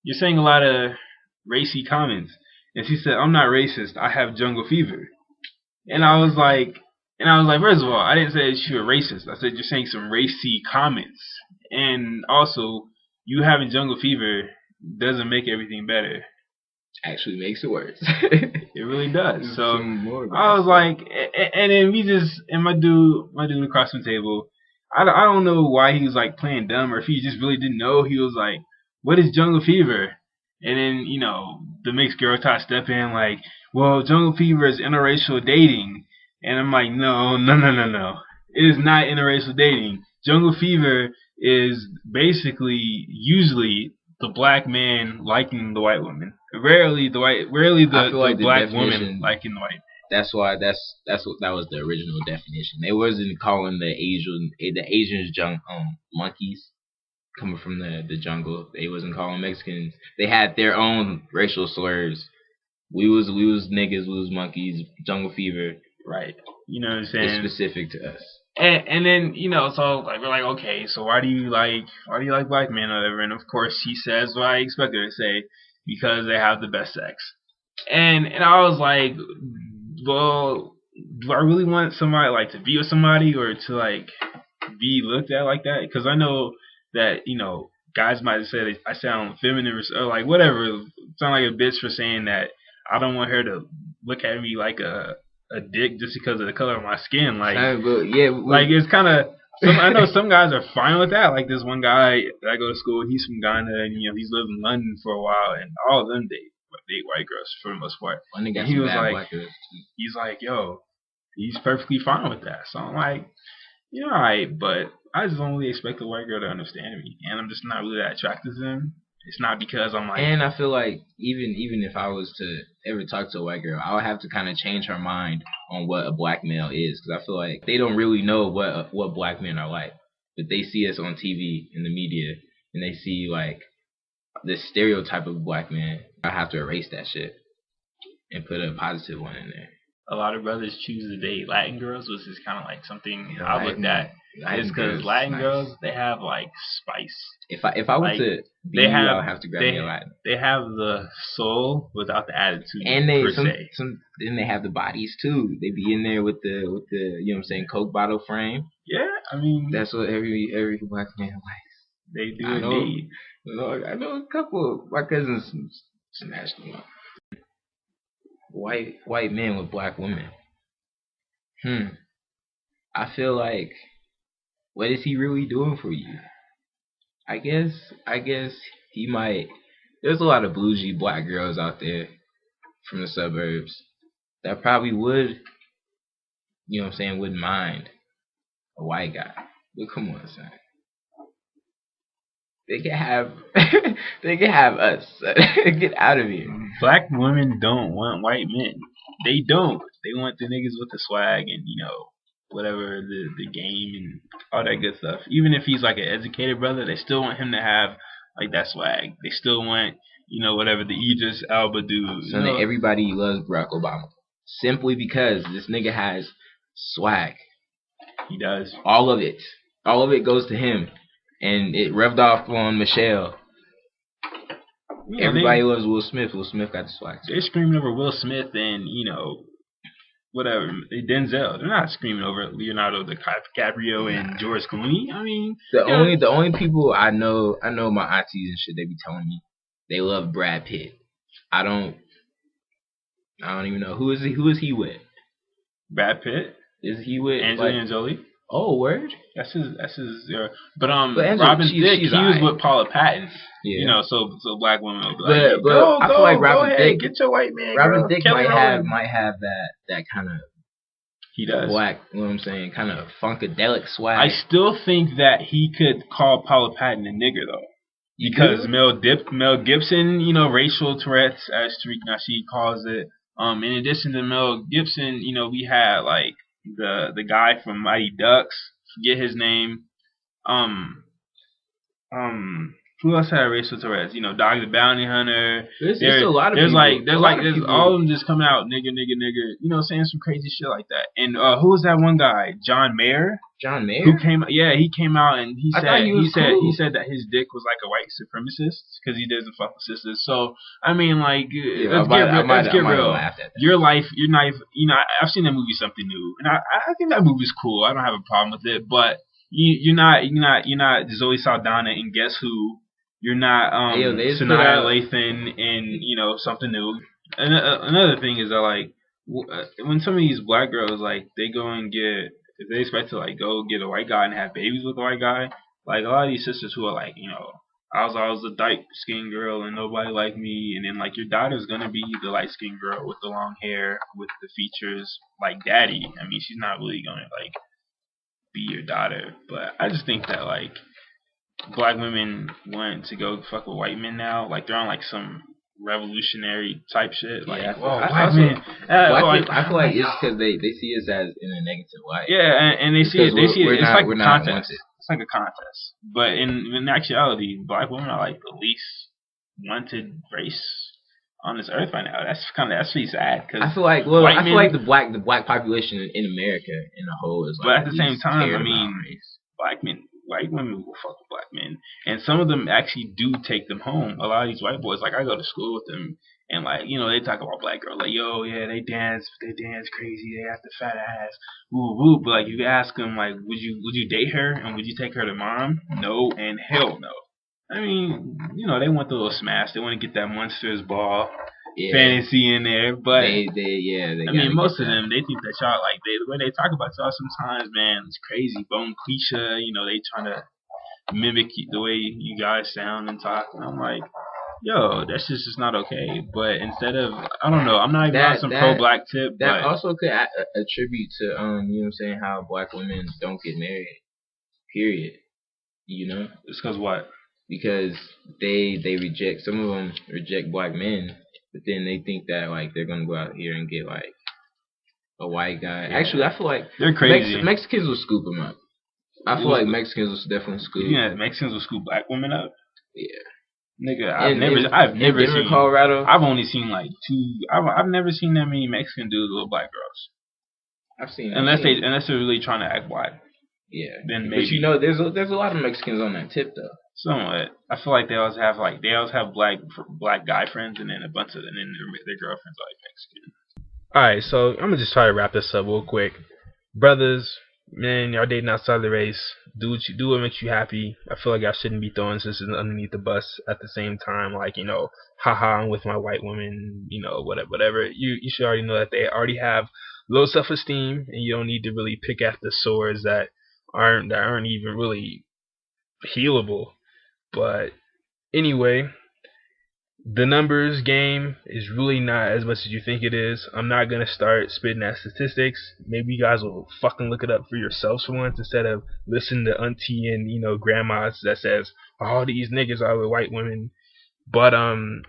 you're saying a lot of racy comments. And she said, I'm not racist. I have jungle fever. And I was like, first of all, I didn't say that you were racist. I said you're saying some racy comments. And also, you having jungle fever doesn't make everything better. Actually makes it worse. It really does. So I was like, and then we just, and my dude across the table, I don't know why he was like playing dumb, or if he just really didn't know. He was like, what is jungle fever? And then, the mixed girl tried to step in like, well, jungle fever is interracial dating. And I'm like, no. It is not interracial dating. Jungle fever is basically, usually, the black man liking the white woman. Rarely the black woman liking the white man. That's why that was the original definition. They wasn't calling the Asians monkeys coming from the jungle. They wasn't calling Mexicans. They had their own racial slurs. We was niggas, we was monkeys, jungle fever. Right. You know what I'm saying? It's specific to us. And then, so like we're like, okay, so why do you like black men or whatever? And of course he says what I expected her to say, because they have the best sex. And I was like, well, do I really want somebody like to be with somebody or to like be looked at like that? Because I know that, guys might have said I sound feminine or like whatever, sound like a bitch for saying that I don't want her to look at me like a dick just because of the color of my skin. Like, like it's kind of. I know some guys are fine with that. Like this one guy that I go to school, he's from Ghana, and he's lived in London for a while, and all of them date white girls for the most part. And he was like, he's like, yo, he's perfectly fine with that. So I'm like, alright, but I just don't really expect a white girl to understand me, and I'm just not really that attracted to them. It's not because I'm like. And I feel like even if I was to ever talk to a white girl, I would have to kind of change her mind on what a black male is, because I feel like they don't really know what black men are like, but they see us on TV in the media, and they see like this stereotype of black man. I have to erase that shit and put a positive one in there. A lot of brothers choose to date Latin girls, which is kind of like something I looked at. It's because Latin girls, they have like spice. If I were to be you, I would have to grab me a Latin. They have the soul without the attitude. And then they have the bodies too. They be in there with the Coke bottle frame. Yeah, I mean that's what every black man likes. They do indeed. I know a couple of my cousins smashed them up. White men with black women. I feel like, what is he really doing for you? I guess he might. There's a lot of bougie black girls out there from the suburbs that probably would, wouldn't mind a white guy. But come on, son. They can have us. Get out of here. Black women don't want white men. They don't. They want the niggas with the swag and whatever the game and all that good stuff. Even if he's like an educated brother, they still want him to have like that swag. They still want whatever the Idris Elba dude. So everybody loves Barack Obama simply because this nigga has swag. He does. All of it goes to him. And it rubbed off on Michelle. Everybody loves Will Smith. Will Smith got the swag. They're screaming over Will Smith and, whatever, Denzel. They're not screaming over Leonardo DiCaprio and George Clooney. I mean, the only people I know my aunties and shit, they be telling me they love Brad Pitt. I don't even know who is he with? Brad Pitt? Is he with Angelina Jolie? Oh, word. That's his. But Robin Thicke, he was with Paula Patton. Yeah. So black women will be like, go, I feel like Robin Thicke, get your white man. Robin Thicke might have that kind of. He does. Black, you know what I'm saying, kind of funkadelic swag. I still think that he could call Paula Patton a nigger though, because Mel Gibson, racial Tourette's, as Tariq Nasheed calls it. In addition to Mel Gibson, we had like. The guy from Mighty Ducks, forget his name. Who else had racial Tourette's? Dog the Bounty Hunter. It's a lot of people. There's all of them just coming out, nigga, saying some crazy shit like that. And who was that one guy, John Mayer? John Mayer? He came out and he said that his dick was like a white supremacist because he doesn't fuck with sisters. So I mean, like, let's get real. Your life, I've seen that movie Something New, and I think that movie's cool. I don't have a problem with it, but you're not Zoe Saldana and Guess Who. You're not Sanaa Lathan in Something New. And another thing is that like when some of these black girls like they go and get, if they expect to like go get a white guy and have babies with a white guy, like a lot of these sisters who are like I was a dark skinned girl and nobody liked me, and then like your daughter's gonna be the light skinned girl with the long hair with the features like daddy. I mean, she's not really gonna like be your daughter, but I just think that like black women want to go fuck with white men now. Like they're on like some revolutionary type shit. Like, black men. I feel like it's because they see us as in a negative light. Yeah, and they see it. It's like a contest. It's like a contest. But in actuality, black women are like the least wanted race on this earth right now. That's really sad. Cause I feel like the black population in America in a whole is like. But at the same time, I mean, white women will fuck with black men, and some of them actually do take them home. A lot of these white boys, like I go to school with them, and like they talk about black girls, like they dance crazy, they have the fat ass, woo woo. But like you ask them, like, would you date her and would you take her to mom? No and hell no. I mean, they want the little smash, they want to get that monsters ball. Yeah. Fantasy in there, but I mean, most of them they think that y'all like the way they talk about y'all sometimes, man, it's crazy. Bone Quisha, they trying to mimic the way you guys sound and talk, and I'm like, yo, that's just not okay. But instead of, I don't know, I'm not even on some pro black tip. That also could attribute to you know what I'm saying, how black women don't get married. Period. It's because what? Because they reject, some of them reject black men. But then they think that like they're gonna go out here and get like a white guy. Yeah. Actually, I feel like they're crazy. Mexicans will scoop them up. I feel like Mexicans will definitely scoop. Yeah, Mexicans will scoop black women up. Yeah, nigga, I've never seen Colorado. I've only seen like two. I've never seen that many Mexican dudes with black girls. I've seen unless they're really trying to act white. Yeah, then maybe. But there's a lot of Mexicans on that tip though. Somewhat. I feel like they always have black guy friends, and then a bunch of them, and then their girlfriends are like Mexican. Alright, so I'm gonna just try to wrap this up real quick. Brothers, man, y'all dating outside the race. Do what makes you happy. I feel like y'all shouldn't be throwing sisters underneath the bus at the same time. Like, haha, I'm with my white woman, whatever. You should already know that they already have low self-esteem, and you don't need to really pick at the sores that aren't even really healable. But anyway, the numbers game is really not as much as you think it is. I'm not going to start spitting at statistics. Maybe you guys will fucking look it up for yourselves for once instead of listening to auntie and, grandmas that says, all these niggas are with white women. But, and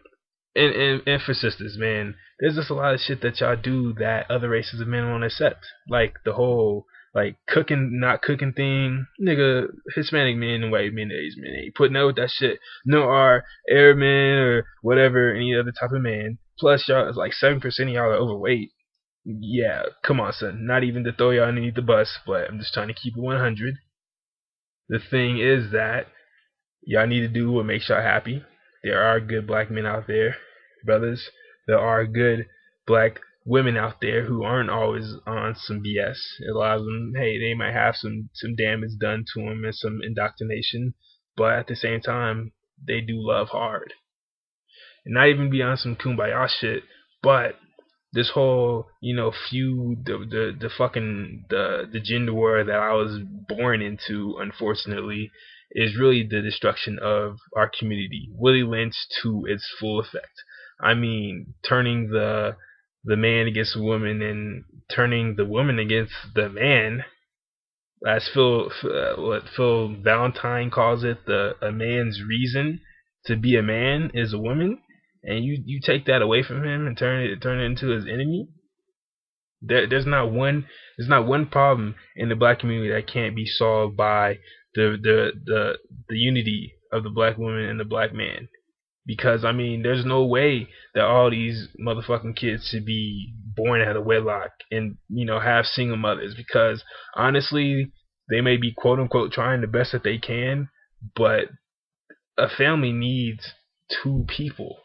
for sisters, man, there's just a lot of shit that y'all do that other races of men won't accept. Like the whole, like, cooking, not cooking thing. Nigga, Hispanic men and white men, Asian men ain't putting up with that shit. No, our Arab men or whatever, any other type of man. Plus, y'all, it's like 7% of y'all are overweight. Yeah, come on, son. Not even to throw y'all underneath the bus, but I'm just trying to keep it 100. The thing is that y'all need to do what makes y'all happy. There are good black men out there, brothers. There are good black women out there who aren't always on some BS. A lot of them, hey, they might have some damage done to them and some indoctrination, but at the same time, they do love hard. And not even be on some kumbaya shit, but this whole, feud, the fucking, the gender war that I was born into, unfortunately, is really the destruction of our community. Willie Lynch to its full effect. I mean, turning the man against the woman and turning the woman against the man, as Phil Valentine calls it, a man's reason to be a man is a woman, and you take that away from him and turn it into his enemy. There's not one problem in the black community that can't be solved by the unity of the black woman and the black man. Because I mean, there's no way that all these motherfucking kids should be born out of wedlock and have single mothers. Because honestly, they may be quote unquote trying the best that they can, but a family needs two people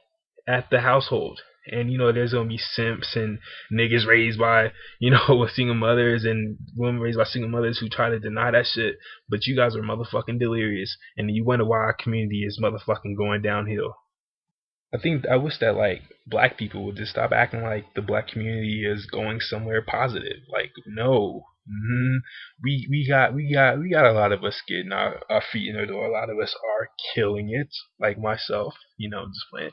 at the household. And there's gonna be simps and niggas raised by with single mothers and women raised by single mothers who try to deny that shit. But you guys are motherfucking delirious, and you wonder why our community is motherfucking going downhill. I wish that like black people would just stop acting like the black community is going somewhere positive. Like no, we got a lot of us getting our feet in the door. A lot of us are killing it. Like myself, just playing.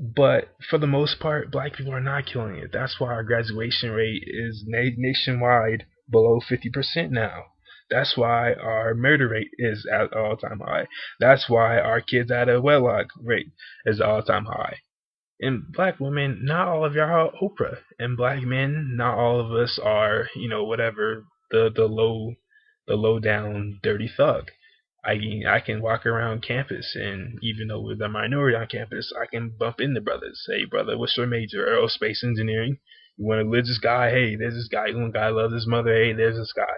But for the most part, black people are not killing it. That's why our graduation rate is nationwide below 50% now. That's why our murder rate is at all-time high. That's why our kids out of wedlock rate is all-time high. And black women, not all of y'all are Oprah. And black men, not all of us are, whatever, the low down dirty thug. I can walk around campus, and even though we're the minority on campus, I can bump into brothers. Hey, brother, what's your major? Aerospace engineering. You want a religious guy? Hey, there's this guy. One guy loves his mother. Hey, there's this guy.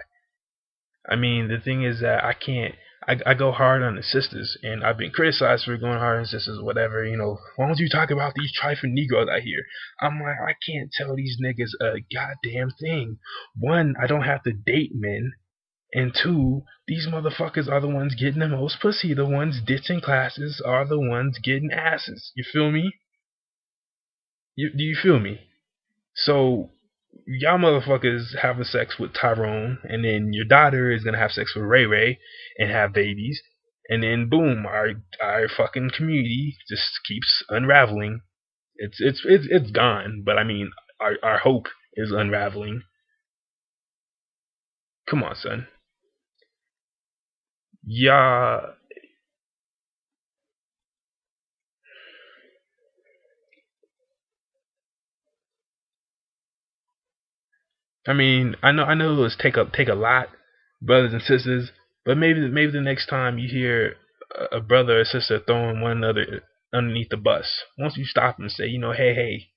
I mean, the thing is that I can't. I go hard on the sisters, and I've been criticized for going hard on sisters, whatever. Why don't you talk about these trifling Negroes out here? I'm like, I can't tell these niggas a goddamn thing. One, I don't have to date men. And two, these motherfuckers are the ones getting the most pussy. The ones ditching classes are the ones getting asses. You feel me? Do you feel me? So, y'all motherfuckers having sex with Tyrone, and then your daughter is gonna have sex with Ray Ray and have babies, and then boom, our fucking community just keeps unraveling. It's gone, but I mean, our hope is unraveling. Come on, son. Yeah, I mean, I know it was take a lot, brothers and sisters, but maybe the next time you hear a brother or sister throwing one another underneath the bus, once you stop and say, hey,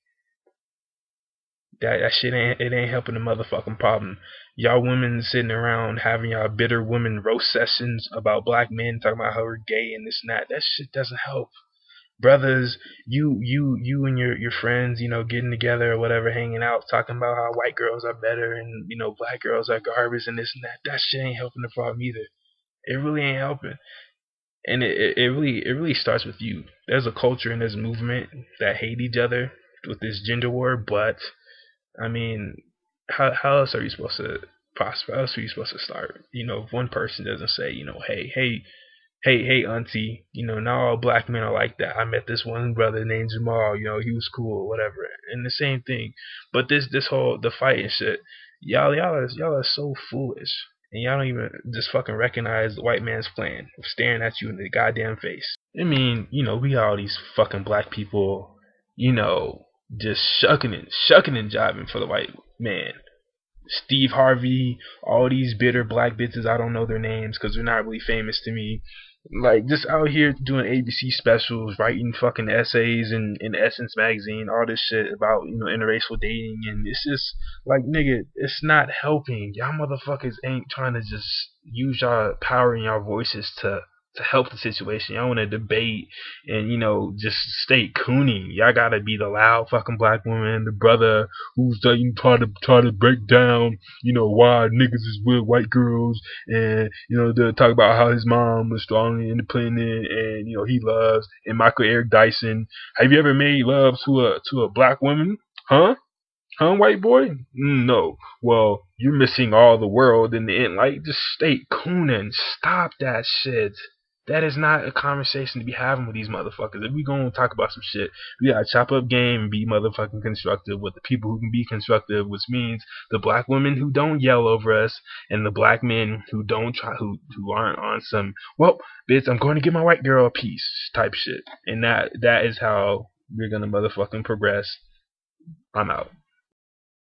that shit ain't helping the motherfucking problem. Y'all women sitting around having y'all bitter women roast sessions about black men talking about how we're gay and this and that. That shit doesn't help. Brothers, you and your friends, getting together or whatever, hanging out, talking about how white girls are better and black girls are garbage and this and that. That shit ain't helping the problem either. It really ain't helping. And it really starts with you. There's a culture and there's a movement that hate each other with this gender war, but I mean, how else are you supposed to prosper? How else are you supposed to start? If one person doesn't say, hey, auntie, not all black men are like that. I met this one brother named Jamal, he was cool, whatever. And the same thing. But this whole the fight and shit, y'all are so foolish. And y'all don't even just fucking recognize the white man's plan of staring at you in the goddamn face. I mean, we got all these fucking black people, just shucking and jiving for the white man. Steve Harvey, all these bitter black bitches, I don't know their names because they're not really famous to me. Like, just out here doing ABC specials, writing fucking essays in Essence magazine, all this shit about, interracial dating, and it's just, like, nigga, it's not helping. Y'all motherfuckers ain't trying to just use y'all power and y'all voices to help the situation. Y'all want to debate and just stay cooning. Y'all gotta be the loud fucking black woman, the brother who's try to break down why niggas is with white girls, and to talk about how his mom was strong and independent, and he loves, and Michael Eric Dyson. Have you ever made love to a black woman? Huh? Huh, white boy? No. Well, you're missing all the world in the end. Like, just stay cooning. Stop that shit. That is not a conversation to be having with these motherfuckers. If we gonna talk about some shit, we gotta chop up game and be motherfucking constructive with the people who can be constructive, which means the black women who don't yell over us and the black men who don't try, who aren't on some, well, bitch, I'm going to get my white girl a piece type shit. And that is how we're gonna motherfucking progress. I'm out.